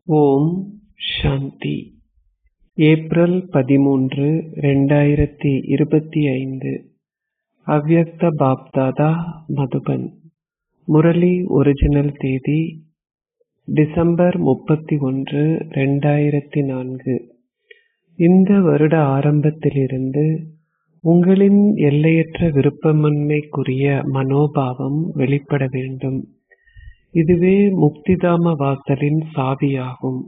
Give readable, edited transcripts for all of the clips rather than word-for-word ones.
ஓம் சாந்தி. April 13, 2025. அவ்யக்த Bapdada, Madhuban. Murali original தேதி December 31, 2004. இந்த வருட ஆரம்பத்திலிருந்து உங்களின் எல்லையற்ற விருப்பமின்மைக்குரிய மனோபாவம் வெளிப்பட வேண்டும். இதுவே முக்திதாம வாசலின் சாவியாகும்.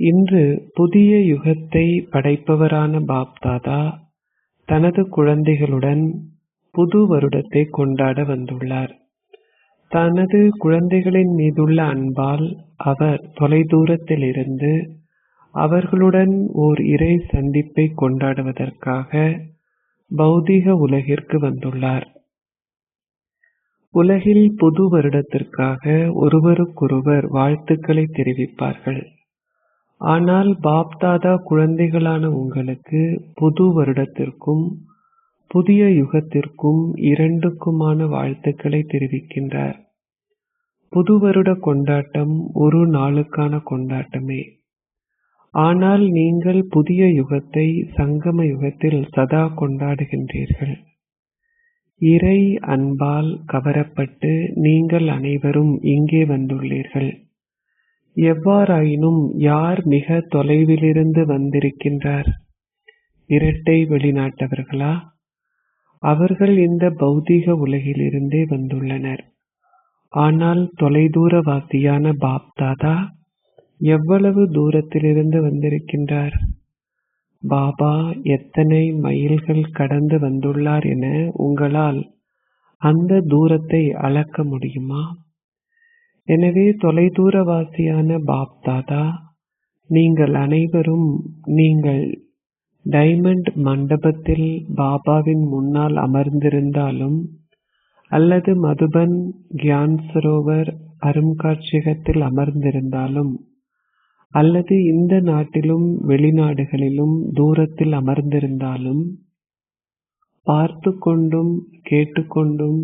இன்று புதிய யுகத்தை படைப்பவரான பாப்தாதா தனது குழந்தைகளுடன் புது வருடத்தை கொண்டாட வந்துள்ளார். தனது குழந்தைகளின் மீதுள்ள அன்பால் அவர் தொலைதூரத்திலிருந்து அவர்களுடன் ஓர் இறை சந்திப்பை கொண்டாடுவதற்காக பௌதீக உலகிற்கு வந்துள்ளார். உலகில் புது வருடத்திற்காக ஒருவருக்கொருவர் வாழ்த்துக்களை தெரிவிப்பார்கள். ஆனால் பாப்தாதா குழந்தைகளான உங்களுக்கு புது வருடத்திற்கும் புதிய யுகத்திற்கும் இரண்டுக்குமான வாழ்த்துக்களை தெரிவிக்கின்றார். புது வருட கொண்டாட்டம் ஒரு நாளுக்கான கொண்டாட்டமே. ஆனால் நீங்கள் புதிய யுகத்தை சங்கம யுகத்தில் சதா கொண்டாடுகின்றீர்கள். இறை அன்பால் கவரப்பட்டு நீங்கள் அனைவரும் இங்கே வந்துள்ளீர்கள். எவ்வாறாயினும் யார் மிக தொலைவிலிருந்து வந்திருக்கின்றார்? இரட்டை வெளிநாட்டவர்களா? அவர்கள் இந்த பௌதீக உலகிலிருந்தே வந்துள்ளனர். ஆனால் தொலைதூரவாசியான பாப்தாதா எவ்வளவு தூரத்திலிருந்து வந்திருக்கின்றார்? பாபா எத்தனை மைல்கள் கடந்து வந்துள்ளார் என உங்களால் அந்த தூரத்தை அளக்க முடியுமா? எனவே தொலைதூரவாசியான பாப்தாதா நீங்கள் அனைவரும் நீங்கள் டைமண்ட் மண்டபத்தில் பாபாவின் முன்னால் அமர்ந்திருந்தாலும் அல்லது மதுபன் கியான் சரோவர் அருங்காட்சியகத்தில் அமர்ந்திருந்தாலும் அல்லது இந்த நாட்டிலும் வெளிநாடுகளிலும் தூரத்தில் அமர்ந்திருந்தாலும் பார்த்து கொண்டும் கேட்டுக்கொண்டும்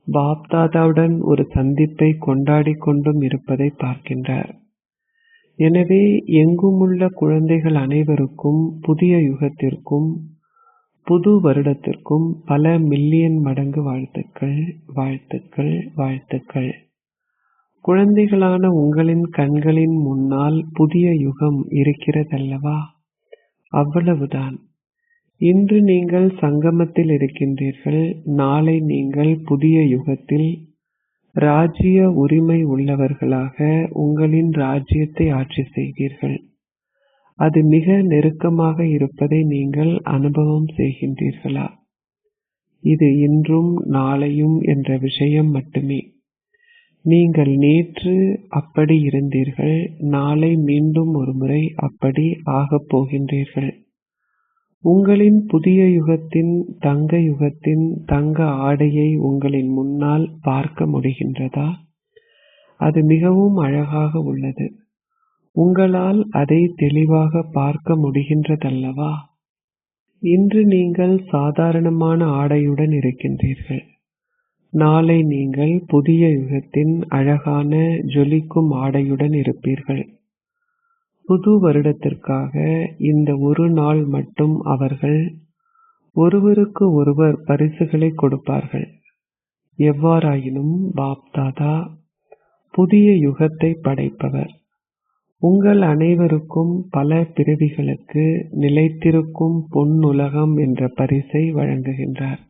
பாப்தாதாவுடன் ஒரு சந்திப்பை கொண்டாடி கொண்டும் இருப்பதை பார்க்கின்றார். எனவே எங்குமுள்ள குழந்தைகள் அனைவருக்கும் புதிய யுகத்திற்கும் புது வருடத்திற்கும் பல மில்லியன் மடங்கு வாழ்த்துக்கள், வாழ்த்துக்கள், வாழ்த்துக்கள். குழந்தைகளான உங்களின் கண்களின் முன்னால் புதிய யுகம் இருக்கிறதல்லவா? அவ்வளவுதான். இன்று நீங்கள் சங்கமத்தில் இருக்கின்றீர்கள். நாளை நீங்கள் புதிய யுகத்தில் ராஜ்ய உரிமை உள்ளவர்களாக உங்களின் ராஜ்யத்தை ஆட்சி செய்வீர்கள். அது மிக நெருக்கமாக இருப்பதை நீங்கள் அனுபவம் செய்கின்றீர்களா? இது இன்றும் நாளையும் என்ற விஷயம் மட்டுமே. நீங்கள் நேற்று அப்படி இருந்தீர்கள். நாளை மீண்டும் ஒரு முறை அப்படி ஆகப் போகின்றீர்கள். உங்களின் புதிய யுகத்தின் தங்க யுகத்தின் தங்க ஆடையை உங்களின் முன்னால் பார்க்க முடிகின்றதா? அது மிகவும் அழகாக உள்ளது. உங்களால் அதை தெளிவாக பார்க்க முடிகின்றதல்லவா? இன்று நீங்கள் சாதாரணமான ஆடையுடன் இருக்கின்றீர்கள். நாளை நீங்கள் புதிய யுகத்தின் அழகான ஜொலிக்கும் ஆடையுடன் இருப்பீர்கள். புது வருடத்திற்காக இந்த ஒரு நாள் மட்டும் அவர்கள் ஒருவருக்கு ஒருவர் பரிசுகளை கொடுப்பார்கள். எவ்வாறாயினும் பாப்தாதா புதிய யுகத்தை படைப்பவர். உங்கள் அனைவருக்கும் பல பிறவிகளுக்கு நிலைத்திருக்கும் பொன்னுலகம் என்ற பரிசை வழங்குகின்றார்.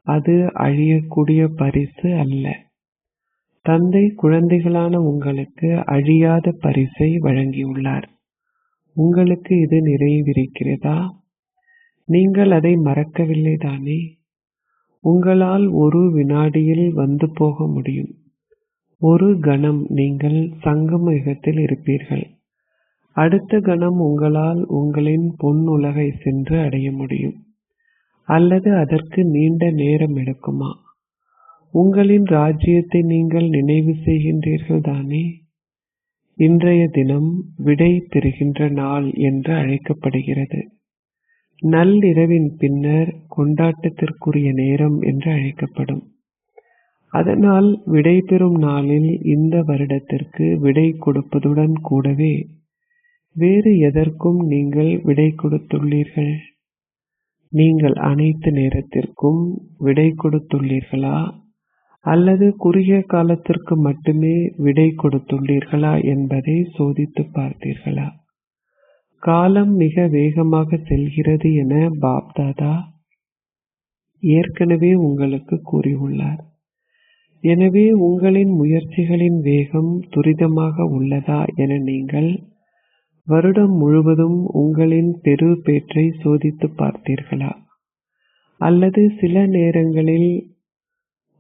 அது அழியக்கூடிய பரிசு அல்ல. தந்தை குழந்தைகளான உங்களுக்கு அழியாத பரிசை வழங்கியுள்ளார். உங்களுக்கு இது நிறைவிருக்கிறதா? நீங்கள் அதை மறக்கவில்லை தானே? உங்களால் ஒரு வினாடியில் வந்து போக முடியும். ஒரு கணம் நீங்கள் சங்கம யுகத்தில் இருப்பீர்கள். அடுத்த கணம் உங்களால் உங்களின் பொன்னுலகை சென்று அடைய முடியும். அல்லது அதற்கு நீண்ட நேரம் எடுக்குமா? உங்களின் ராஜ்யத்தை நீங்கள் நினைவு செய்கின்றீர்கள் தானே? இன்றைய தினம் விடை பெறுகின்ற நாள் என்று அழைக்கப்படுகிறது. நள்ளிரவின் பின்னர் கொண்டாட்டத்திற்குரிய நேரம் என்று அழைக்கப்படும். அதனால் விடைபெறும் நாளில் இந்த வருடத்திற்கு விடை கொடுப்பதுடன் கூடவே வேறு எதற்கும் நீங்கள் விடை கொடுத்துள்ளீர்கள்? நீங்கள் அனைத்து நேரத்திற்கும் விடை கொடுத்துள்ளீர்களா அல்லது குறுகிய காலத்திற்கு மட்டுமே விடை கொடுத்துள்ளீர்களா என்பதை சோதித்து பார்த்தீர்களா? காலம் மிக வேகமாக செல்கிறது என பாப்தாதா ஏற்கனவே உங்களுக்கு கூறியுள்ளார். எனவே உங்களின் முயற்சிகளின் வேகம் துரிதமாக உள்ளதா என நீங்கள் வருடம் முழுவதும் உங்களின் பெரு பேற்றை சோதித்து பார்த்தீர்களா? அல்லது சில நேரங்களில்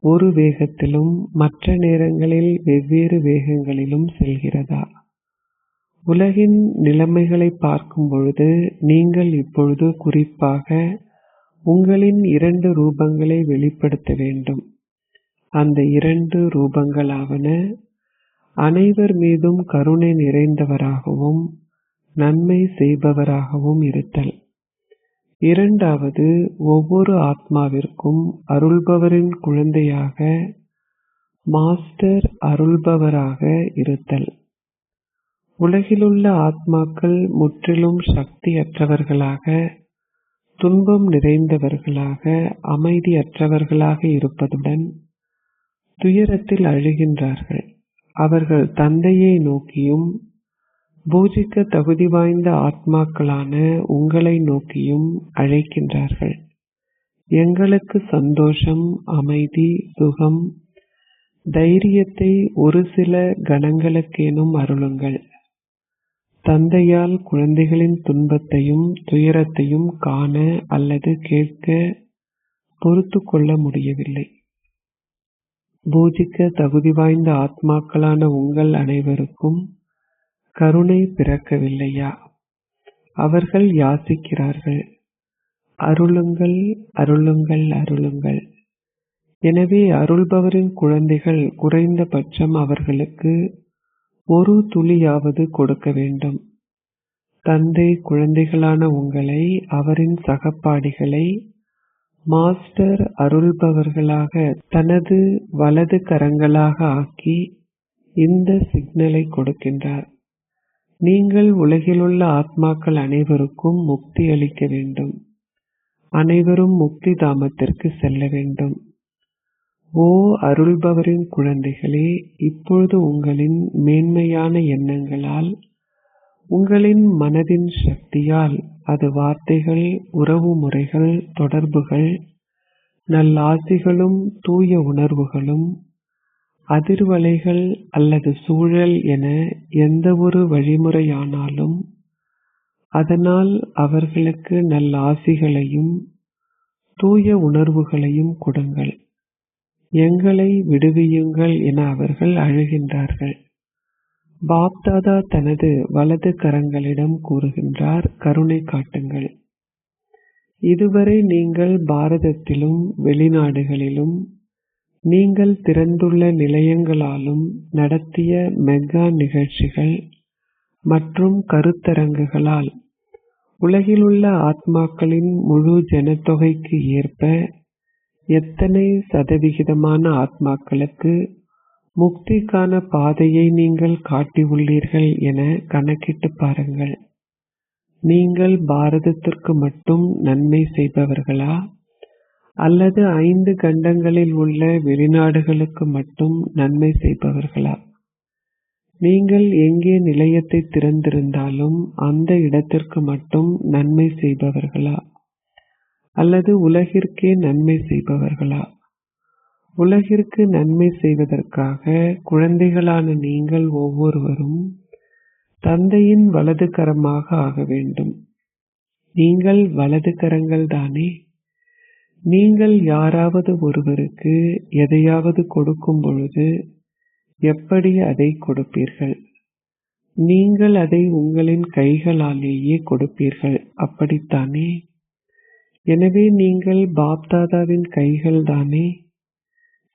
ஒரு வேகத்திலும் மற்ற நேரங்களில் வெவ்வேறு வேகங்களிலும் செல்கிறதா? உலகின் நிலைமைகளை பார்க்கும் பொழுது நீங்கள் இப்பொழுது குறிப்பாக உங்களின் 2 ரூபங்களை வெளிப்படுத்த வேண்டும். அந்த 2 ரூபங்களாவன அனைவர் மீதும் கருணை நிறைந்தவராகவும் நன்மை செய்பவராகவும் இருத்தல். 2வது ஒவ்வொரு ஆத்மாவிற்கும் அருள்பவரின் குழந்தையாக மாஸ்டர் அருள்பவராக இருத்தல். உலகிலுள்ள ஆத்மாக்கள் முற்றிலும் சக்தியற்றவர்களாக, துன்பம் நிறைந்தவர்களாக, அமைதியற்றவர்களாக இருப்பதுடன் துயரத்தில் அழுகின்றார்கள். அவர்கள் தந்தையை நோக்கியும் பூஜிக்க தகுதி வாய்ந்த ஆத்மாக்களான உங்களை நோக்கியும் அழைக்கின்றார்கள். எங்களுக்கு சந்தோஷம், அமைதி, சுகம், தைரியத்தை ஒரு சில கணங்களுக்கேனும் அருளுங்கள். தந்தையால் குழந்தைகளின் துன்பத்தையும் துயரத்தையும் காண அல்லது கேட்க பொறுத்து கொள்ள முடியவில்லை. பூஜிக்க தகுதி வாய்ந்த ஆத்மாக்களான உங்கள் அனைவருக்கும் கருணை பிறக்கவில்லையா? அவர்கள் யாசிக்கிறார்கள், அருளுங்கள், அருளுங்கள், அருளுங்கள். எனவே அருள்பவரின் குழந்தைகள் குறைந்தபட்சம் அவர்களுக்கு ஒரு துளியாவது கொடுக்க வேண்டும். தந்தை குழந்தைகளான உங்களை, அவரின் சகப்பாடிகளை மாஸ்டர் அருள்பவர்களாக தனது வலது கரங்களாக ஆக்கி இந்த சிக்னலை கொடுக்கின்றார். நீங்கள் உலகிலுள்ள ஆத்மாக்கள் அனைவருக்கும் முக்தி அளிக்க வேண்டும். அனைவரும் முக்தி தாமத்திற்கு செல்ல வேண்டும். ஓ அருள்பவரின் குழந்தைகளே, இப்பொழுது உங்களின் மேன்மையான எண்ணங்களால், உங்களின் மனதின் சக்தியால், அது வார்த்தைகள், உறவு முறைகள், தொடர்புகள், நல்லாசிகளும் தூய உணர்வுகளும், அதிர்வலைகள் அல்லது சூழல் என எந்த ஒரு வழிமுறையானாலும் அதனால் அவர்களுக்கு நல்லாசிகளையும் தூய உணர்வுகளையும் கொடுங்கள். எங்களை விடுவியுங்கள் என அவர்கள் அழுகின்றார்கள். பாப்தாதா தனது வலது கரங்களிடம் கூறுகின்றார், கருணை காட்டுங்கள். இதுவரை நீங்கள் பாரதத்திலும் வெளிநாடுகளிலும் நீங்கள் திறந்துள்ள நிலையங்களாலும் நடத்திய மெகா நிகழ்ச்சிகள் மற்றும் கருத்தரங்குகளால் உலகிலுள்ள ஆத்மாக்களின் முழு ஜனத்தொகைக்கு ஏற்ப எத்தனை சதவிகிதமான ஆத்மாக்களுக்கு முக்திக்கான பாதையை நீங்கள் காட்டியுள்ளீர்கள் என கணக்கிட்டு பாருங்கள். நீங்கள் பாரதத்திற்கு மட்டும் நன்மை செய்பவர்களா அல்லது 5 கண்டங்களில் உள்ள வெளிநாடுகளுக்கு மட்டும் நன்மை செய்பவர்களா? நீங்கள் எங்கே நிலையத்தை திறந்திருந்தாலும் அந்த இடத்திற்கு மட்டும் நன்மை செய்பவர்களா அல்லது உலகிற்கே நன்மை செய்பவர்களா? உலகிற்கு நன்மை செய்வதற்காக குழந்தைகளான நீங்கள் ஒவ்வொருவரும் தந்தையின் வலது கரமாக ஆக வேண்டும். நீங்கள் வலது கரங்கள் தானே? நீங்கள் யாராவது ஒருவருக்கு எதையாவது கொடுக்கும் பொழுது எப்படி அதை கொடுப்பீர்கள்? நீங்கள் அதை உங்களின் கைகளாலேயே கொடுப்பீர்கள், அப்படித்தானே? எனவே நீங்கள் பாப்தாதாவின் கைகள் தானே?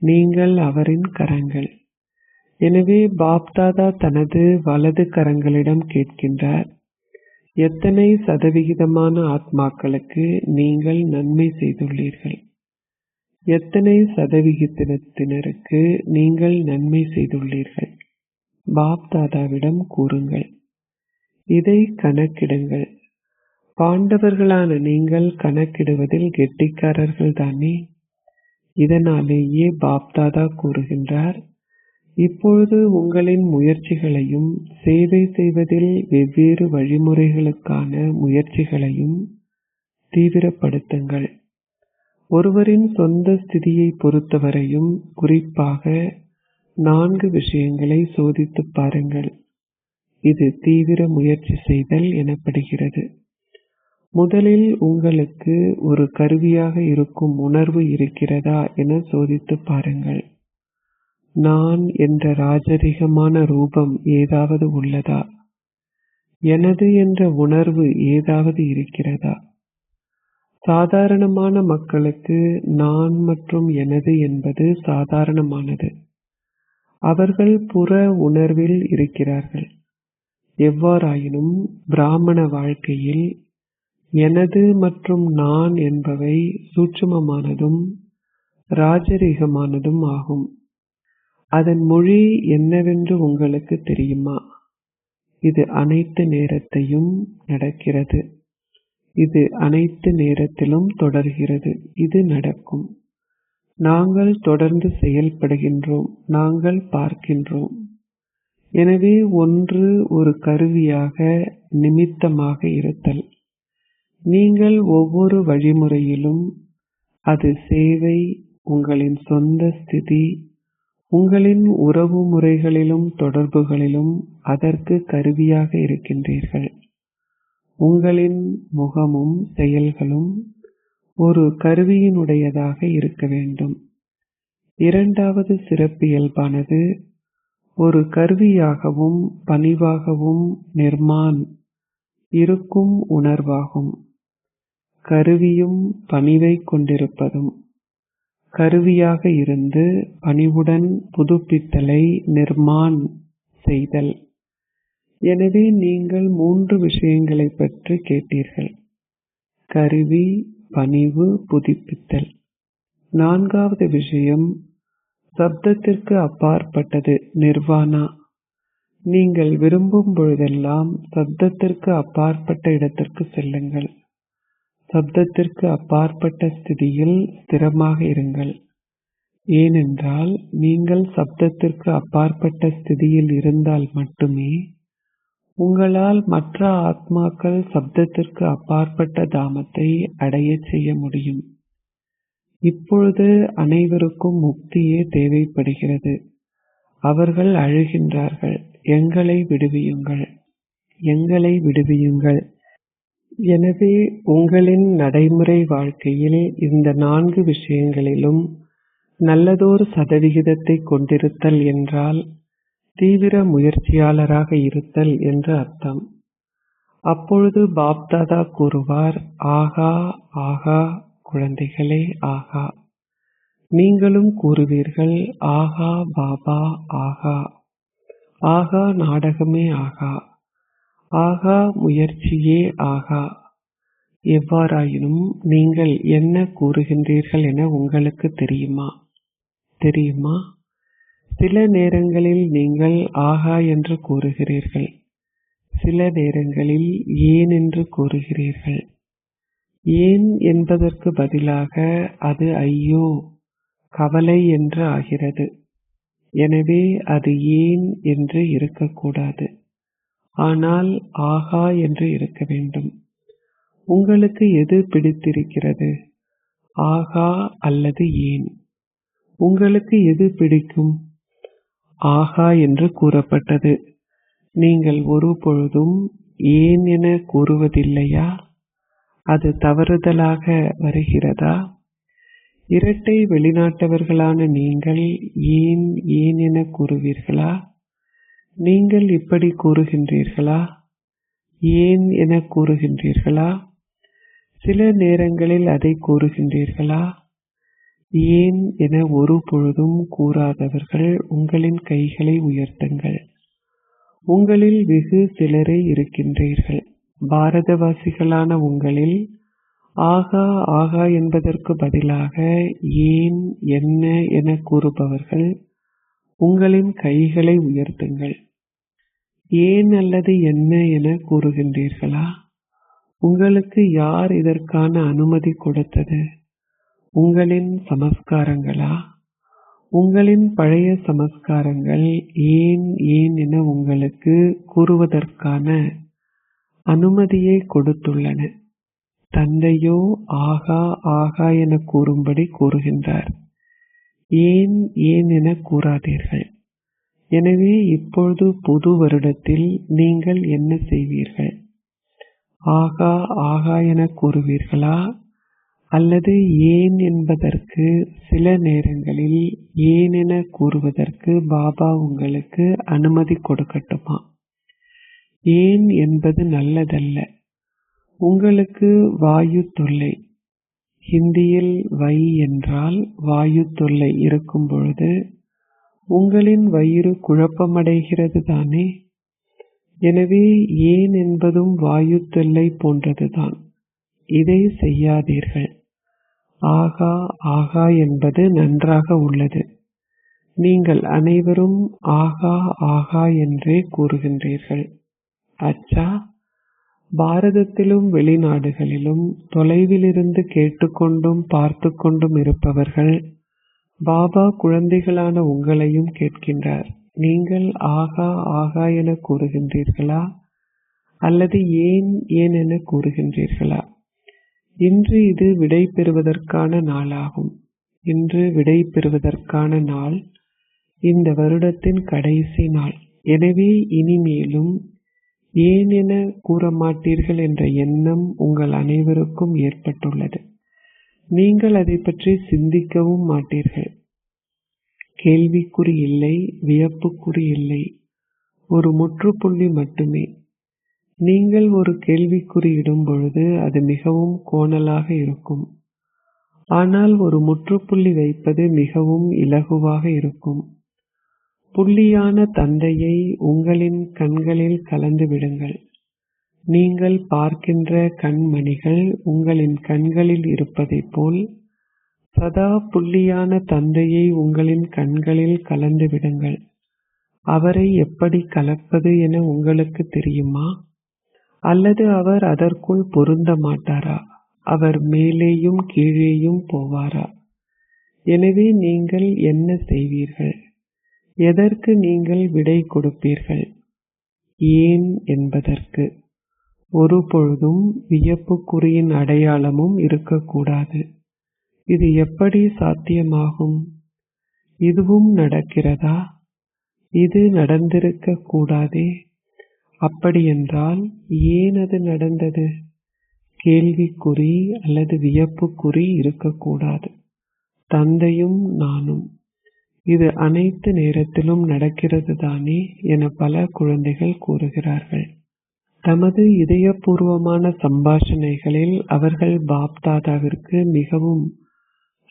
நீங்கள் அவரின் கரங்கள். எனவே பாப்தாதா தனது வலது கரங்களிடம் கேட்கின்றார், எத்தனை சதவிகிதமான ஆத்மாக்களுக்கு நீங்கள் நன்மை செய்துள்ளீர்கள்? எத்தனை சதவிகிதத்தினருக்கு நீங்கள் நன்மை செய்துள்ளீர்கள்? பாப் தாதாவிடம் கூறுங்கள். இதை கணக்கிடுங்கள். பாண்டவர்களான நீங்கள் கணக்கிடுவதில் கெட்டிக்காரர்கள் தானே. இதனாலேயே பாப்தாதா கூறுகின்றார், இப்பொழுது உங்களின் முயற்சிகளையும் சேவை செய்வதில் வெவ்வேறு வழிமுறைகளுக்கான முயற்சிகளையும் தீவிரப்படுத்துங்கள். ஒருவரின் சொந்த ஸ்திதியை பொறுத்தவரையும் குறிப்பாக 4 விஷயங்களை சோதித்துப் பாருங்கள். இது தீவிர முயற்சி செய்தல் எனப்படுகிறது. முதலில் உங்களுக்கு ஒரு கருவியாக இருக்கும் உணர்வு இருக்கிறதா என சோதித்துப் பாருங்கள். நான் என்ற ராஜரிகமான ரூபம் ஏதாவது உள்ளதா? எனது என்ற உணர்வு ஏதாவது இருக்கிறதா? சாதாரணமான மக்களுக்கு நான் மற்றும் எனது என்பது சாதாரணமானது. அவர்கள் புற உணர்வில் இருக்கிறார்கள். எவ்வாறாயினும் பிராமண வாழ்க்கையில் எனது மற்றும் நான் என்பவை சூட்சுமமானதும் ராஜரிகமானதும் ஆகும். அதன் மொழி என்னவென்று உங்களுக்கு தெரியுமா? இது அனைத்து நேரத்தையும் நடக்கிறது. இது அனைத்து நேரத்திலும் தொடர்கிறது. இது நடக்கும். நாங்கள் தொடர்ந்து செயல்படுகின்றோம். நாங்கள் பார்க்கின்றோம். எனவே ஒன்று ஒரு கருவியாக நிமித்தமாக இருத்தல். நீங்கள் ஒவ்வொரு வழிமுறையிலும், அது சேவை, உங்களின் சொந்த ஸ்திதி, உங்களின் உறவு முறைகளிலும் தொடர்புகளிலும் அதற்கு கருவியாக இருக்கின்றீர்கள். உங்களின் முகமும் செயல்களும் ஒரு கருவியினுடையதாக இருக்க வேண்டும். இரண்டாவது சிறப்பியல்பானது ஒரு கருவியாகவும் பணிவாகவும் நிர்மான் இருக்கும் உணர்வாகும். கருவியும் பணிவை கொண்டிருப்பதும் கருவியாக இருந்து பணிவுடன் புதுப்பித்தலை நிர்மான் செய்தல். எனவே நீங்கள் 3 விஷயங்களை பற்றி கேட்டீர்கள்: கருவி, பணிவு, புதுப்பித்தல். 4வது விஷயம் சப்தத்திற்கு அப்பாற்பட்டது, நிர்வாணா. நீங்கள் விரும்பும் பொழுதெல்லாம் சப்தத்திற்கு அப்பாற்பட்ட இடத்திற்கு செல்லுங்கள். சப்தத்திற்கு அப்பாற்பட்ட ஸ்திதியில் ஸ்திரமாக இருங்கள். ஏனென்றால் நீங்கள் சப்தத்திற்கு அப்பாற்பட்ட ஸ்திதியில் இருந்தால் மட்டுமே உங்களால் மற்ற ஆத்மாக்கள் சப்தத்திற்கு அப்பாற்பட்ட தாமத்தை அடையச் செய்ய முடியும். இப்பொழுது அனைவருக்கும் முக்தியே தேவைப்படுகிறது. அவர்கள் அழுகின்றார்கள், எங்களை விடுவியுங்கள், எங்களை விடுவியுங்கள். எனவே உங்களின் நடைமுறை வாழ்க்கையில் இந்த 4 விஷயங்களிலும் நல்லதொரு சதவிகிதத்தை கொண்டிருத்தல் என்றால் தீவிர முயற்சியாளராக இருத்தல் என்று அர்த்தம். அப்பொழுது பாப்தாதா கூறுவார், ஆகா ஆகா குழந்தைகளே, ஆகா. நீங்களும் கூறுவீர்கள், ஆகா பாபா, ஆகா. ஆகா நாடகமே, ஆகா. ஆகா முயற்சியே, ஆகா. எவ்வாறாயினும் நீங்கள் என்ன கூறுகின்றீர்கள் என உங்களுக்கு தெரியுமா? சில நேரங்களில் நீங்கள் ஆகா என்று கூறுகிறீர்கள். சில நேரங்களில் ஏன் என்று கூறுகிறீர்கள். ஏன் என்பதற்கு பதிலாக அது ஐயோ, கவலை என்று ஆகிறது. எனவே அது ஏன் என்று இருக்கக்கூடாது, ஆனால் ஆகா என்று இருக்க வேண்டும். உங்களுக்கு எது பிடித்திருக்கிறது, ஆகா அல்லது ஏன்? உங்களுக்கு எது பிடிக்கும்? ஆகா என்று கூறப்பட்டது. நீங்கள் ஒருபொழுதும் ஏன் என கூறுவதில்லையா? அது தவறுதலாக வருகிறதா? இரட்டை வெளிநாட்டவர்களான நீங்கள் ஏன் ஏன் என கூறுவீர்களா? நீங்கள் இப்படி கூறுகின்றீர்களா? ஏன் என கூறுகின்றீர்களா? சில நேரங்களில் அதை கூறுகின்றீர்களா? ஏன் என ஒரு பொழுதும் கூறாதவர்கள் உங்களின் கைகளை உயர்த்துங்கள். உங்களில் வெகு சிலரே இருக்கின்றீர்கள். பாரதவாசிகளான உங்களில் ஆகா ஆகா என்பதற்கு பதிலாக ஏன், என்ன என கூறுபவர்கள் உங்களின் கைகளை உயர்த்துங்கள். ஏன் அல்லது என்ன என கூறுகின்றீர்களா? உங்களுக்கு யார் இதற்கான அனுமதி கொடுத்தது? உங்களின் சமஸ்காரங்களா? உங்களின் பழைய சமஸ்காரங்கள் ஏன் ஏன் என உங்களுக்கு கூறுவதற்கான அனுமதியை கொடுத்துள்ளன. தந்தையோ ஆகா ஆகா என கூறும்படி கூறுகின்றார். ஏன் ஏன் என கூறாதீர்கள். எனவே இப்பொழுது புது வருடத்தில் நீங்கள் என்ன செய்வீர்கள்? ஆகா ஆகா என கூறுவீர்களா? அல்லது ஏன் என்பதற்கு சில நேரங்களில் ஏன் என கூறுவதற்கு பாபா உங்களுக்கு அனுமதி கொடுக்கட்டுமா? ஏன் என்பது நல்லதல்ல. உங்களுக்கு வாயு தொல்லை, ஹிந்தியில் வை என்றால் வாயு தொல்லை இருக்கும் பொழுது உங்களின் வயிறு குழப்பமடைகிறது தானே. எனவே ஏன் என்பதும் வாயு தொல்லை போன்றதுதான். இதை செய்யாதீர்கள். ஆகா ஆகா என்பது நன்றாக உள்ளது. நீங்கள் அனைவரும் ஆகா ஆகா என்றே கூறுகின்றீர்கள். அச்சா, பாரதத்திலும் வெளிநாடுகளிலும் தொலைவிலிருந்து கேட்டுக்கொண்டும் பார்த்து கொண்டும் இருப்பவர்கள் பாபா குழந்தைகளான உங்களையும் கேட்கின்றார். நீங்கள் ஆகா ஆகா என கூறுகின்றீர்களா அல்லது ஏன் ஏன் என கூறுகின்றீர்களா? இன்று இது விடை பெறுவதற்கான நாளாகும். இன்று விடை பெறுவதற்கான நாள், இந்த வருடத்தின் கடைசி நாள். எனவே இனிமேலும் ஏன் என கூற மாட்டீர்கள் என்ற எண்ணம் உங்கள் அனைவருக்கும் ஏற்பட்டுள்ளது. நீங்கள் அதை பற்றி சிந்திக்கவும் மாட்டீர்கள். கேள்விக்குறி இல்லை, வியப்புக்குறி இல்லை, ஒரு முற்றுப்புள்ளி மட்டுமே. நீங்கள் ஒரு கேள்விக்குறி இடும் பொழுது அது மிகவும் கோணலாக இருக்கும். ஆனால் ஒரு முற்றுப்புள்ளி வைப்பது மிகவும் இலகுவாக இருக்கும். புள்ளியான தந்தையை உங்களின் கண்களில் கலந்து விடுங்கள். நீங்கள் பார்க்கின்ற கண்மணிகள் உங்களின் கண்களில் இருப்பதைப் போல் சதா புள்ளியான தந்தையை உங்களின் கண்களில் கலந்து விடுங்கள். அவரை எப்படி கலப்பது என உங்களுக்கு தெரியுமா? அல்லது அவர் அதற்குள் பொருந்த மாட்டாரா? அவர் மேலேயும் கீழேயும் போவாரா? எனவே நீங்கள் என்ன செய்வீர்கள்? எதற்கு நீங்கள் விடை கொடுப்பீர்கள்? ஏன் என்பதற்கு. ஒருபொழுதும் வியப்புக்குறியின் அடையாளமும் இருக்கக்கூடாது. இது எப்படி சாத்தியமாகும்? இதுவும் நடக்கிறதா? இது நடந்திருக்க கூடாதே. அப்படியென்றால் ஏன் அது நடந்தது? கேள்விக்குறி அல்லது வியப்புக்குறி இருக்கக்கூடாது. தந்தையும் நானும் இது அனைத்து நேரத்திலும் நடக்கிறது தானே என பல குழந்தைகள் கூறுகிறார்கள். தமது இதயபூர்வமான சம்பாஷணைகளில் அவர்கள் பாப்தாதாவிற்கு மிகவும்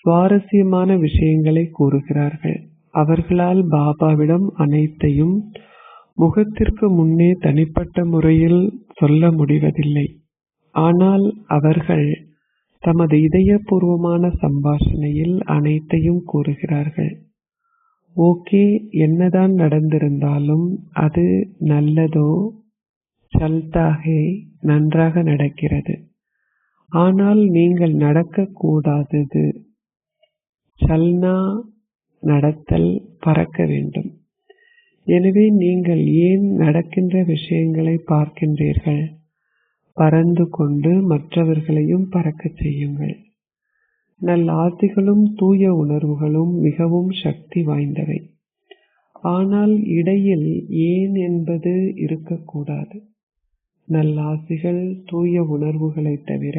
சுவாரஸ்யமான விஷயங்களை கூறுகிறார்கள். அவர்களால் பாபாவிடம் அனைத்தையும் முகத்திற்கு முன்னே தனிப்பட்ட முறையில் சொல்ல முடிவதில்லை. ஆனால் அவர்கள் தமது இதயபூர்வமான சம்பாஷணையில் அனைத்தையும் கூறுகிறார்கள். ஓகே, என்னதான் நடந்திருந்தாலும் அது நல்லதோ சல்தாகே, நன்றாக நடக்கிறது. ஆனால் நீங்கள் நடக்கக்கூடாதது சல்னா, நடத்தல், பறக்க வேண்டும். எனவே நீங்கள் ஏன் நடக்கின்ற விஷயங்களை பார்க்கின்றீர்கள்? பறந்து கொண்டு மற்றவர்களையும் பறக்கச் செய்யுங்கள். நல் ஆசைகளும் தூய உணர்வுகளும் மிகவும் சக்தி வாய்ந்தவை. ஆனால் இடையில் ஏன் என்பது இருக்கக்கூடாது. நல் ஆசைகள் தூய உணர்வுகளை தவிர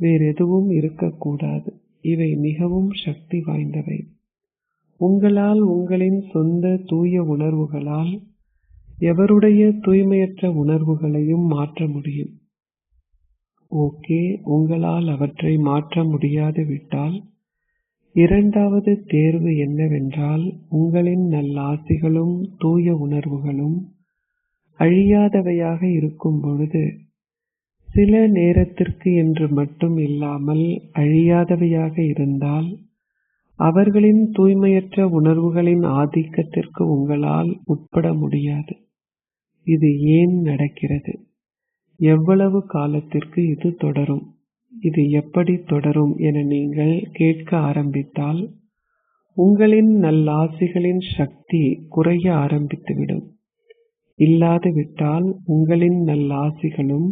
வேறெதுவும் இருக்கக்கூடாது. இவை மிகவும் சக்தி வாய்ந்தவை. உங்களால் உங்களின் சொந்த தூய உணர்வுகளால் எவருடைய தூய்மையற்ற உணர்வுகளையும் மாற்ற முடியும். ஓகே, உங்களால் அவற்றை மாற்ற முடியாது விட்டால் இரண்டாவது தேர்வு என்னவென்றால் உங்களின் நல் ஆசைகளும் தூய உணர்வுகளும் அழியாதவையாக இருக்கும் பொழுது சில நேரத்திற்கு என்று மட்டும் இல்லாமல் அழியாதவையாக இருந்தால் அவர்களின் தூய்மையற்ற உணர்வுகளின் ஆதிக்கத்திற்கு உங்களால் உட்பட முடியாது. இது ஏன் நடக்கிறது? எவ்வளவு காலத்திற்கு இது தொடரும்? இது எப்படி தொடரும் என நீங்கள் கேட்க ஆரம்பித்தால் உங்களின் நல்லாசிகளின் சக்தி குறைய ஆரம்பித்துவிடும். இல்லாதுவிட்டால் உங்களின் நல்லாசிகளும்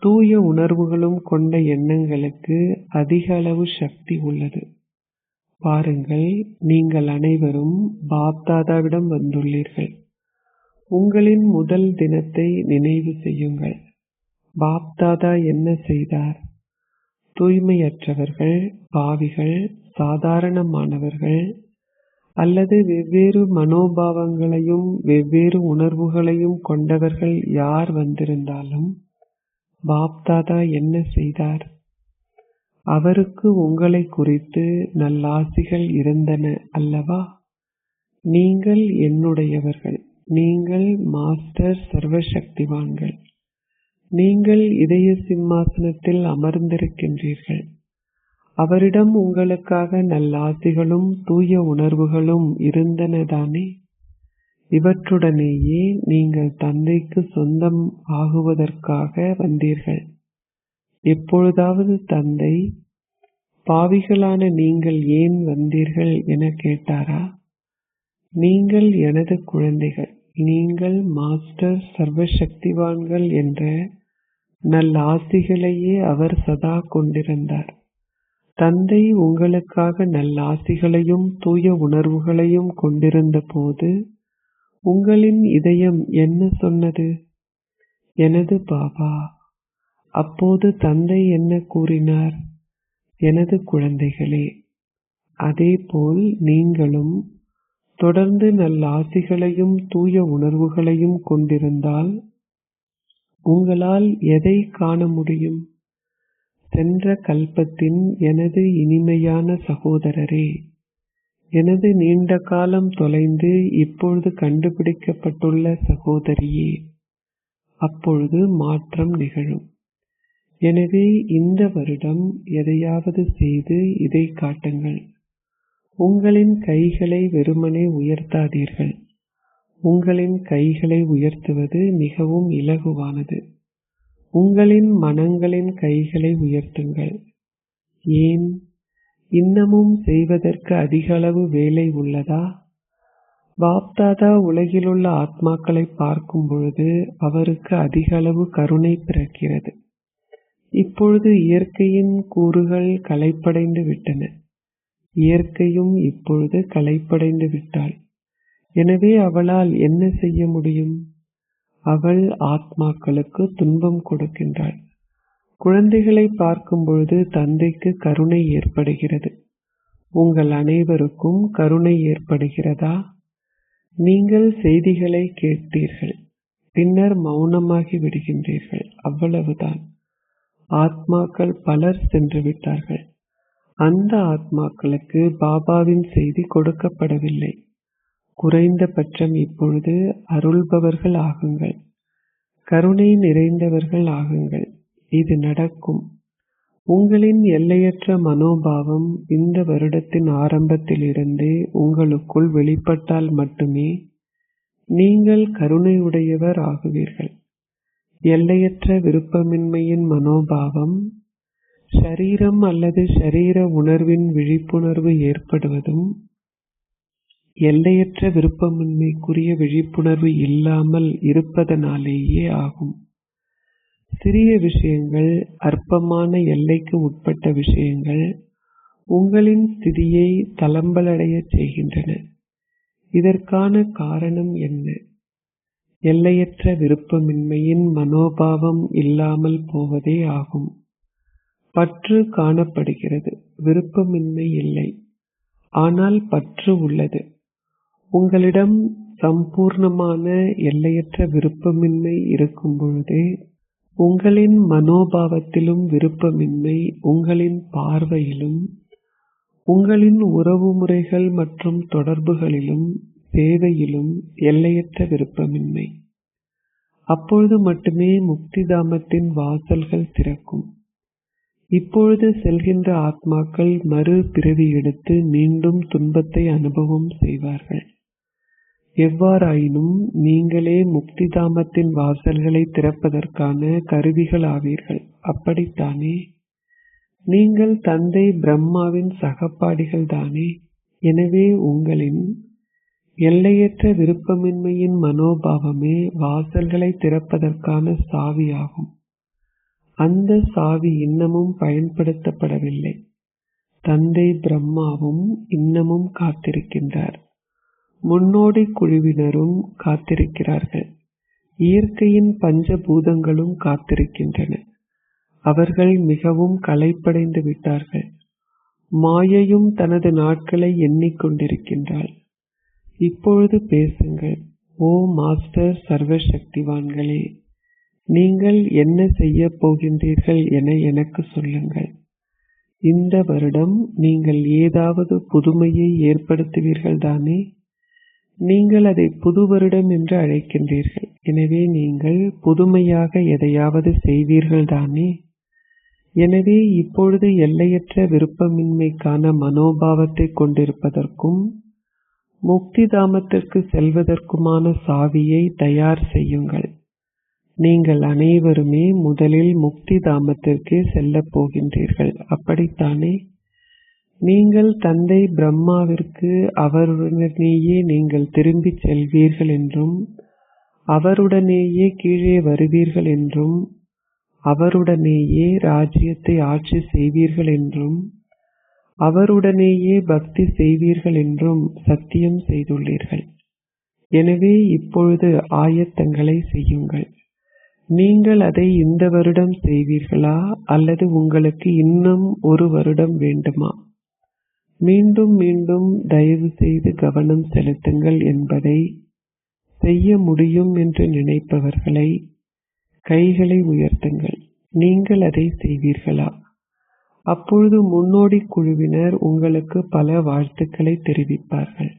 தூய உணர்வுகளும் கொண்ட எண்ணங்களுக்கு அதிக அளவு சக்தி உள்ளது. பாருங்கள், நீங்கள் அனைவரும் பாப்தாதாவிடம் வந்துள்ளீர்கள். உங்களின் முதல் தினத்தை நினைவு செய்யுங்கள். பாப்தாதா என்ன செய்தார்? தூய்மையற்றவர்கள், பாவிகள், சாதாரணமானவர்கள் அல்லது வெவ்வேறு மனோபாவங்களையும் வெவ்வேறு உணர்வுகளையும் கொண்டவர்கள் யார் வந்திருந்தாலும் பாப்தாதா என்ன செய்தார்? அவருக்கு உங்களை குறித்து நல்லாசிகள் இருந்தன அல்லவா? நீங்கள் என்னுடையவர்கள், நீங்கள் மாஸ்டர் சர்வசக்திவான்கள், நீங்கள் இதய சிம்மாசனத்தில் அமர்ந்திருக்கின்றீர்கள். அவரிடம் உங்களுக்காக நல்லாசிகளும் தூய உணர்வுகளும் இருந்தனதானே? இவற்றுடனேயே நீங்கள் தந்தைக்கு சொந்தம் ஆகுவதற்காக வந்தீர்கள். எப்பொழுதாவது தந்தை பாவிகளான நீங்கள் ஏன் வந்தீர்கள் என கேட்டாரா? நீங்கள் எனது குழந்தைகள், நீங்கள் மாஸ்டர் சர்வசக்திவான்கள் என்ற நல்லாசிகளையே அவர் சதா கொண்டிருந்தார். தந்தை உங்களுக்காக நல்லாசிகளையும் தூய உணர்வுகளையும் கொண்டிருந்த போது உங்களின் இதயம் என்ன சொன்னது? எனது பாபா. அப்போது தந்தை என்ன கூறினார்? எனது குழந்தைகளே. அதேபோல் நீங்களும் தொடர்ந்து நல்லாசிகளையும் தூய உணர்வுகளையும் கொண்டிருந்தால் உங்களால் எதை காண முடியும்? சென்ற கல்பத்தின் எனது இனிமையான சகோதரரே, எனது நீண்ட காலம் தொலைந்து இப்பொழுது கண்டுபிடிக்கப்பட்டுள்ள சகோதரியே, அப்பொழுது மாற்றம் நிகழும். எனவே இந்த வருடம் எதையாவது செய்து இதை காட்டுங்கள். உங்களின் கைகளை வெறுமனே உயர்த்தாதீர்கள். உங்களின் கைகளை உயர்த்துவது மிகவும் இலகுவானது. உங்களின் மனங்களின் கைகளை உயர்த்துங்கள். ஏன்? இன்னமும் செய்வதற்கு அதிக அளவு வேலை உள்ளதா? பாப்தாதா உலகிலுள்ள ஆத்மாக்களை பார்க்கும் பொழுது அவருக்கு அதிக அளவு கருணை பிறக்கிறது. இப்பொழுது இயற்கையின் கூறுகள் களைப்படைந்து விட்டன. இயற்கையும் இப்பொழுது களைப்படைந்து விட்டாள். எனவே அவளால் என்ன செய்ய முடியும்? அவள் ஆத்மாக்களுக்கு துன்பம் கொடுக்கின்றாள். குழந்தைகளை பார்க்கும் பொழுது தந்தைக்கு கருணை ஏற்படுகிறது. உங்கள் அனைவருக்கும் கருணை ஏற்படுகிறதா? நீங்கள் செய்திகளை கேட்டீர்கள், பின்னர் மௌனமாகி விடுகின்றீர்கள். அவ்வளவுதான். ஆத்மாக்கள் பலர் சென்று விட்டார்கள். அந்த ஆத்மாக்களுக்கு பாபாவின் செய்தி கொடுக்கப்படவில்லை. குறைந்தபட்சம் இப்பொழுது அருள்பவர்கள் ஆகுங்கள், கருணை நிறைந்தவர்கள் ஆகுங்கள். இது நடக்கும். உங்களின் எல்லையற்ற மனோபாவம் இந்த வருடத்தின் ஆரம்பத்தில் இருந்தே உங்களுக்குள் வெளிப்பட்டால் மட்டுமே நீங்கள் கருணையுடையவர் ஆகுவீர்கள். எல்லையற்ற விருப்பமின்மையின் மனோபாவம், ஷரீரம் அல்லது ஷரீர உணர்வின் விழிப்புணர்வு ஏற்படுவதும் எல்லையற்ற விருப்பமின்மைக்குரிய விழிப்புணர்வு இல்லாமல் இருப்பதனாலேயே ஆகும். சிறிய விஷயங்கள், அற்பமான எல்லைக்கு உட்பட்ட விஷயங்கள் உங்களின் ஸ்திதியை தளம்பலடைய செய்கின்றன. இதற்கான காரணம் என்ன? எல்லையற்ற விருப்பமின்மையின் மனோபாவம் இல்லாமல் போவதே ஆகும். பற்று காணப்படுகிறது, விருப்பமின்மை இல்லை. ஆனால் பற்று உள்ளது. உங்களிடம் சம்பூர்ணமான எல்லையற்ற விருப்பமின்மை இருக்கும் பொழுதே உங்களின் மனோபாவத்திலும் விருப்பமின்மை, உங்களின் பார்வையிலும், உங்களின் உறவு முறைகள் மற்றும் தொடர்புகளிலும், சேவையிலும் எல்லையற்ற விருப்பமின்மை. அப்பொழுது மட்டுமே முக்தி தாமத்தின் வாசல்கள் திறக்கும். இப்பொழுது செல்கின்ற ஆத்மாக்கள் மறு பிறவி எடுத்து மீண்டும் துன்பத்தை அனுபவம் செய்வார்கள். எவ்வாறாயினும் நீங்களே முக்தி தாமத்தின் வாசல்களை திறப்பதற்கான கருவிகள் ஆவீர்கள். அப்படித்தானே? நீங்கள் தந்தை பிரம்மாவின் சகப்பாடிகள் தானே? எனவே உங்களின் எல்லையற்ற விருப்பமின்மையின் மனோபாவமே வாசல்களை திறப்பதற்கான சாவியாகும். அந்த சாவி இன்னமும் பயன்படுத்தப்படவில்லை. தந்தை பிரம்மாவும் இன்னமும் காத்திருக்கின்றார். முன்னோடி குழுவினரும் காத்திருக்கிறார்கள். இயற்கையின் பஞ்சபூதங்களும் காத்திருக்கின்றன. அவர்கள் மிகவும் களைப்படைந்து விட்டார்கள். மாயையும் தனது நாட்களை எண்ணிக்கொண்டிருக்கின்றாள். இப்பொழுது பேசுங்கள். ஓ மாஸ்டர் சர்வசக்திவான்களே, நீங்கள் என்ன செய்ய போகின்றீர்கள் என எனக்கு சொல்லுங்கள். இந்த வருடம் நீங்கள் ஏதாவது புதுமையை ஏற்படுத்துவீர்கள் தானே? நீங்கள் அதை புது வருடம் என்று அழைக்கின்றீர்கள். எனவே நீங்கள் புதுமையாக எதையாவது செய்வீர்கள் தானே? எனவே இப்பொழுது எல்லையற்ற விருப்பமின்மைக்கான மனோபாவத்தை கொண்டிருப்பதற்கும் முக்தி தாமத்திற்கு செல்வதற்குமான சாவியை தயார் செய்யுங்கள். நீங்கள் அனைவருமே முதலில் முக்தி தாமத்திற்கே செல்லப் போகின்றீர்கள். அப்படித்தானே? நீங்கள் தந்தை பிரம்மாவிற்கு அவருடனேயே நீங்கள் திரும்பிச் செல்வீர்கள் என்றும், அவருடனேயே கீழே வருவீர்கள் என்றும், அவருடனேயே ராஜ்யத்தை ஆட்சி செய்வீர்கள் என்றும், அவருடனேயே பக்தி செய்வீர்கள் என்றும் சத்தியம் செய்துள்ளீர்கள். எனவே இப்பொழுது ஆயத்தங்களை செய்யுங்கள். நீங்கள் அதை இந்த வருடம் செய்வீர்களா அல்லது உங்களுக்கு இன்னும் ஒரு வருடம் வேண்டுமா? மீண்டும் மீண்டும் தயவு செய்து கவனம் செலுத்துங்கள் என்பதை செய்ய முடியும் என்று நினைப்பவர்களை கைகளை உயர்த்துங்கள். நீங்கள் அதை செய்வீர்களா? அப்பொழுது முன்னோடி குழுவினர் உங்களுக்கு பல வாழ்த்துக்களை தெரிவிப்பார்கள்.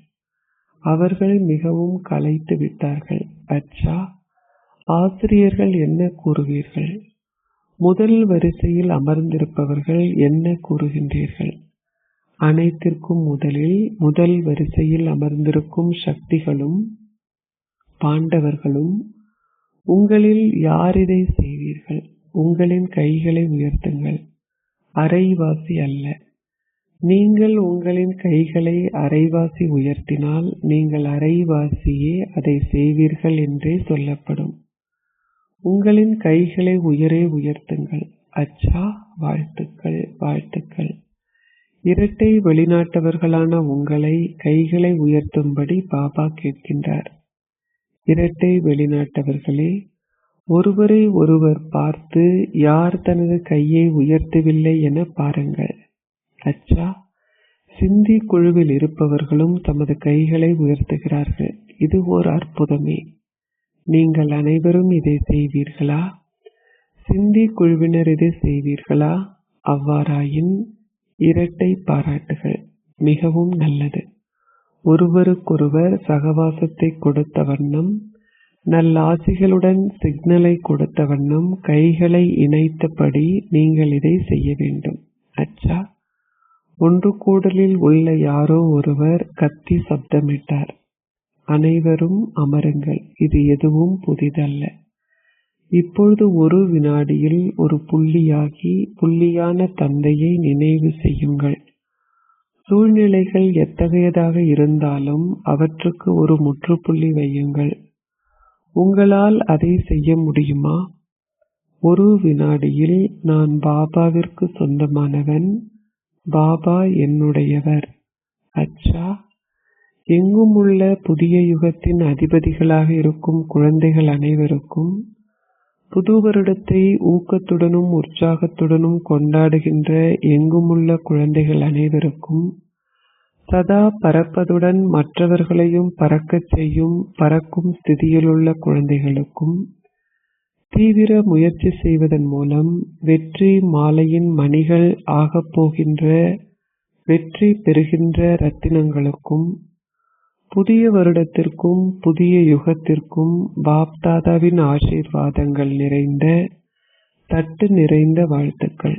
அவர்கள் மிகவும் களைத்து விட்டார்கள். அச்சா, ஆசிரியர்கள் என்ன கூறுவீர்கள்? முதல் வரிசையில் அமர்ந்திருப்பவர்கள் என்ன கூறுகின்றீர்கள்? அனைத்திற்கும் முதலில் முதல் வரிசையில் அமர்ந்திருக்கும் சக்திகளும் பாண்டவர்களும் உங்களில் யார் இதை செய்வீர்கள்? உங்களின் கைகளை உயர்த்துங்கள். அரைவாசி அல்ல. நீங்கள் உங்களின் கைகளை அரைவாசி உயர்த்தினால் நீங்கள் அரைவாசியே அதை செய்வீர்கள் என்றே சொல்லப்படும். உங்களின் கைகளை உயர்த்துங்கள். அச்சா, வாழ்த்துக்கள், வாழ்த்துக்கள். இரட்டை வெளிநாட்டவர்களான உங்களை கைகளை உயர்த்தும்படி பாபா கேட்கின்றார். இரட்டை வெளிநாட்டவர்களே, ஒருவரை ஒருவர் பார்த்து யார் தனது கையை உயர்த்தவில்லை என பாருங்கள். அச்சா, சிந்தி குழுவில் இருப்பவர்களும் தமது கைகளை உயர்த்துகிறார்கள். இது ஓர் அற்புதமே. நீங்கள் அனைவரும் இதை செய்வீர்களா? சிந்தி குழுவினர் இதை செய்வீர்களா? அவ்வாறாயின் இரட்டை பாராட்டுகள். மிகவும் நல்லது. ஒருவருக்கொருவர் சகவாசத்தை கொடுத்த வண்ணம், நல்லாசிகளுடன் சிக்னலை கொடுத்த வண்ணம் கைகளை இணைத்தபடி நீங்கள் இதை செய்ய வேண்டும். அச்சா, ஒன்று கூடலில் உள்ள யாரோ ஒருவர் கத்தி சப்தமிட்டார். அனைவரும் அமருங்கள். இது எதுவும் புதிதல்ல. இப்பொழுது ஒரு வினாடியில் ஒரு புள்ளியாகி புள்ளியான தந்தையை நினைவு செய்யுங்கள். சூழ்நிலைகள் எத்தகையதாக இருந்தாலும் அவற்றுக்கு ஒரு முற்றுப்புள்ளி வையுங்கள். உங்களால் அதை செய்ய முடியுமா? ஒரு வினாடியில் நான் பாபாவிற்கு சொந்தமானவன், பாபா என்னுடையவர். அச்சா, எங்கும் உள்ள புதிய யுகத்தின் அதிபதிகளாக இருக்கும் குழந்தைகள் அனைவருக்கும், புது வருடத்தை ஊக்கத்துடனும் உற்சாகத்துடனும் கொண்டாடுகின்ற எங்குமுள்ள குழந்தைகள் அனைவருக்கும், சதா பறப்பதுடன் மற்றவர்களையும் பறக்கச் செய்யும் பறக்கும் ஸ்திதியிலுள்ள குழந்தைகளுக்கும், தீவிர முயற்சி செய்வதன் மூலம் வெற்றி மாலையின் மணிகள் ஆகப்போகின்ற வெற்றி பெறுகின்ற ரத்தினங்களுக்கும், புதிய வருடத்திற்கும் புதிய யுகத்திற்கும் பாப்தாதாவின் ஆசீர்வாதங்கள் நிறைந்த தட்டு நிறைந்த வாழ்த்துக்கள்.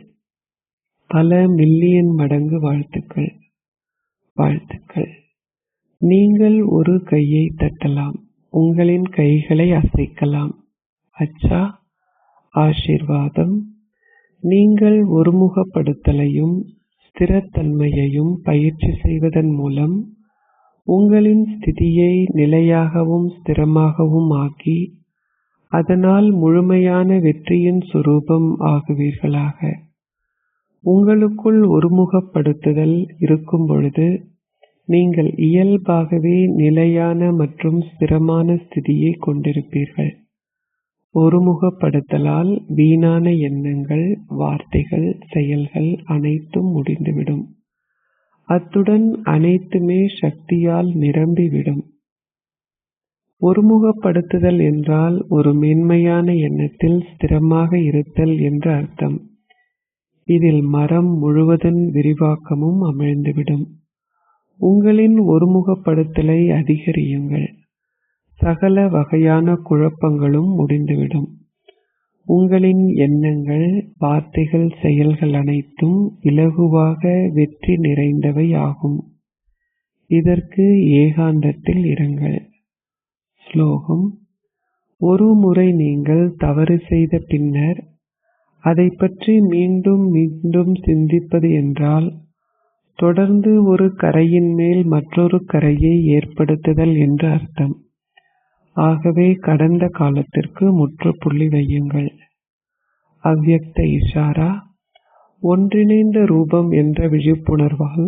பல மில்லியன் மடங்கு வாழ்த்துக்கள். வாழ்த்துக்கள். நீங்கள் ஒரு கையை தட்டலாம், உங்களின் கைகளை அசைக்கலாம். அச்சா, ஆசீர்வாதம். நீங்கள் ஒருமுகப்படுத்தலையும் ஸ்திரத்தன்மையையும் பயிற்சி செய்வதன் மூலம் உங்களின் ஸ்திதியை நிலையாகவும் ஸ்திரமாகவும் ஆக்கி அதனால் முழுமையான வெற்றியின் சுரூபம் ஆகுவீர்களாக. உங்களுக்குள் ஒருமுகப்படுத்துதல் இருக்கும் பொழுது நீங்கள் இயல்பாகவே நிலையான மற்றும் ஸ்திரமான ஸ்திதியை கொண்டிருப்பீர்கள். ஒருமுகப்படுத்தலால் வீணான எண்ணங்கள், வார்த்தைகள், செயல்கள் அனைத்தும் முடிந்துவிடும். அத்துடன் அனைத்துமே சக்தியால் நிரம்பிவிடும். ஒருமுகப்படுத்துதல் என்றால் ஒரு மேன்மையான எண்ணத்தில் ஸ்திரமாக இருத்தல் என்று அர்த்தம். இதில் மரம் முழுவதன் விரிவாக்கமும் அமிழ்ந்துவிடும். உங்களின் ஒருமுகப்படுத்தலை அதிகரியுங்கள். சகல வகையான குழப்பங்களும் முடிந்துவிடும். உங்களின் எண்ணங்கள், வார்த்தைகள், செயல்கள் அனைத்தும் இலகுவாக வெற்றி நிறைந்தவை ஆகும். இதற்கு ஏகாந்தத்தில் இருங்கள். ஸ்லோகம். ஒரு முறை நீங்கள் தவறு செய்த பின்னர் அதை பற்றி மீண்டும் மீண்டும் சிந்திப்பது என்றால் தொடர்ந்து ஒரு கரையின் மேல் மற்றொரு கரையை ஏற்படுத்துதல் என்று அர்த்தம். ஆகவே கடந்த காலத்திற்கு முற்றுப்புள்ளி வையுங்கள். அவ்யக்த இஷாரா. ஒன்றிணைந்த ரூபம் என்ற விழிப்புணர்வால்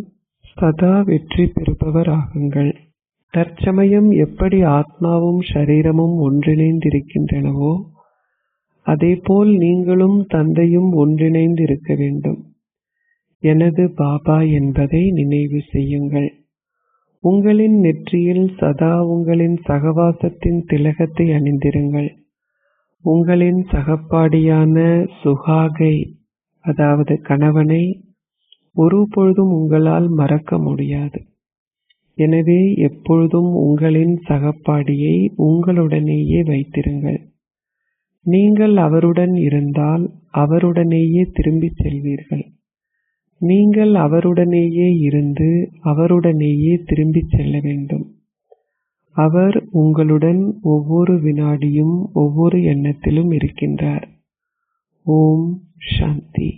சதா வெற்றி பெறுபவர் ஆகுங்கள். தற்சமயம் எப்படி ஆத்மாவும் ஷரீரமும் ஒன்றிணைந்திருக்கின்றனவோ அதேபோல் நீங்களும் தந்தையும் ஒன்றிணைந்து இருக்க வேண்டும். எனது பாபா என்பதை நினைவு செய்யுங்கள். உங்களின் நெற்றியில் சதா உங்களின் சகவாசத்தின் திலகத்தை அணிந்திருங்கள். உங்களின் சகப்பாடியான சுஹாகை, அதாவது கணவனை ஒருபொழுதும் உங்களால் மறக்க முடியாது. எனவே எப்பொழுதும் உங்களின் சகப்பாடியை உங்களுடனேயே வைத்திருங்கள். நீங்கள் அவருடன் இருந்தால் அவருடனேயே திரும்பிச் செல்வீர்கள். நீங்கள் அவருடனேயே இருந்து அவருடனேயே திரும்பிச் செல்ல வேண்டும். அவர் உங்களுடன் ஒவ்வொரு வினாடியும் ஒவ்வொரு எண்ணத்திலும் இருக்கின்றார். ஓம் சாந்தி.